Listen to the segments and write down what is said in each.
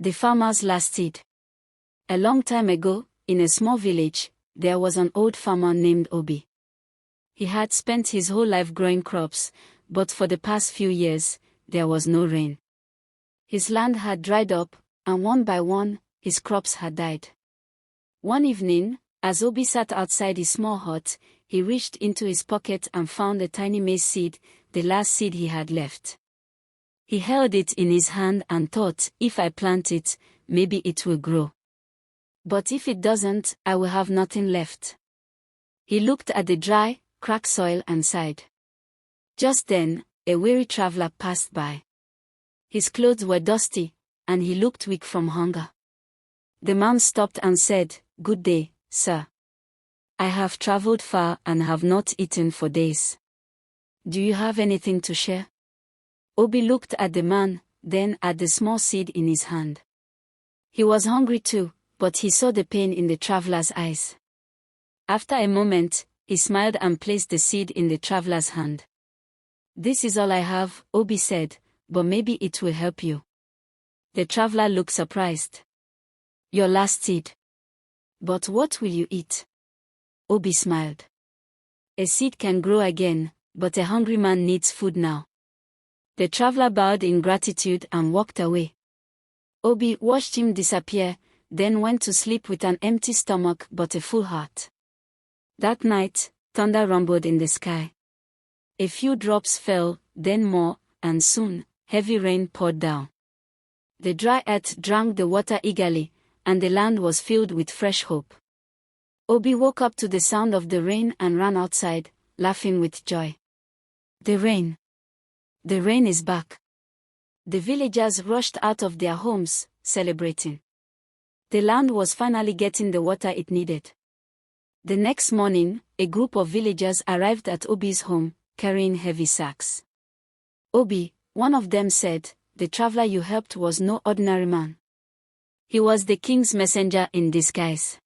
The farmer's last seed. A long time ago, in a small village, there was an old farmer named Obi. He had spent his whole life growing crops, but for the past few years, there was no rain. His land had dried up, and one by one, his crops had died. One evening, as Obi sat outside his small hut, he reached into his pocket and found a tiny maize seed, the last seed he had left. He held it in his hand and thought, if I plant it, maybe it will grow. But if it doesn't, I will have nothing left. He looked at the dry, cracked soil and sighed. Just then, a weary traveler passed by. His clothes were dusty, and he looked weak from hunger. The man stopped and said, "Good day, sir. I have traveled far and have not eaten for days. Do you have anything to share?" Obi looked at the man, then at the small seed in his hand. He was hungry too, but he saw the pain in the traveler's eyes. After a moment, he smiled and placed the seed in the traveler's hand. "This is all I have," Obi said, "but maybe it will help you." The traveler looked surprised. "Your last seed. But what will you eat?" Obi smiled. "A seed can grow again, but a hungry man needs food now." The traveler bowed in gratitude and walked away. Obi watched him disappear, then went to sleep with an empty stomach but a full heart. That night, thunder rumbled in the sky. A few drops fell, then more, and soon, heavy rain poured down. The dry earth drank the water eagerly, and the land was filled with fresh hope. Obi woke up to the sound of the rain and ran outside, laughing with joy. The rain! The rain is back! The villagers rushed out of their homes, celebrating. The land was finally getting the water it needed. The next morning, a group of villagers arrived at Obi's home, carrying heavy sacks. "Obi," one of them said, "the traveler you helped was no ordinary man. He was the king's messenger in disguise.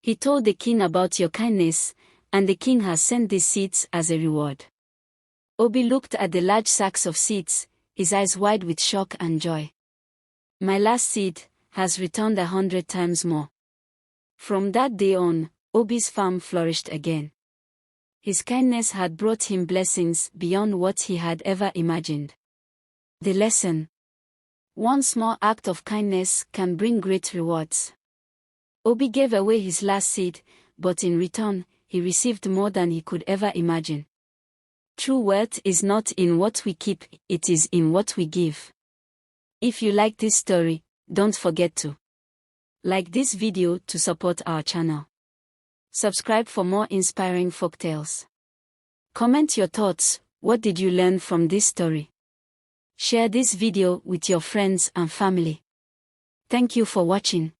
He told the king about your kindness, and the king has sent these seeds as a reward." Obi looked at the large sacks of seeds, his eyes wide with shock and joy. "My last seed has returned 100 times more." From that day on, Obi's farm flourished again. His kindness had brought him blessings beyond what he had ever imagined. The lesson: one small act of kindness can bring great rewards. Obi gave away his last seed, but in return, he received more than he could ever imagine. True wealth is not in what we keep, it is in what we give. If you like this story, don't forget to like this video to support our channel. Subscribe for more inspiring folktales. Comment your thoughts. What did you learn from this story? Share this video with your friends and family. Thank you for watching.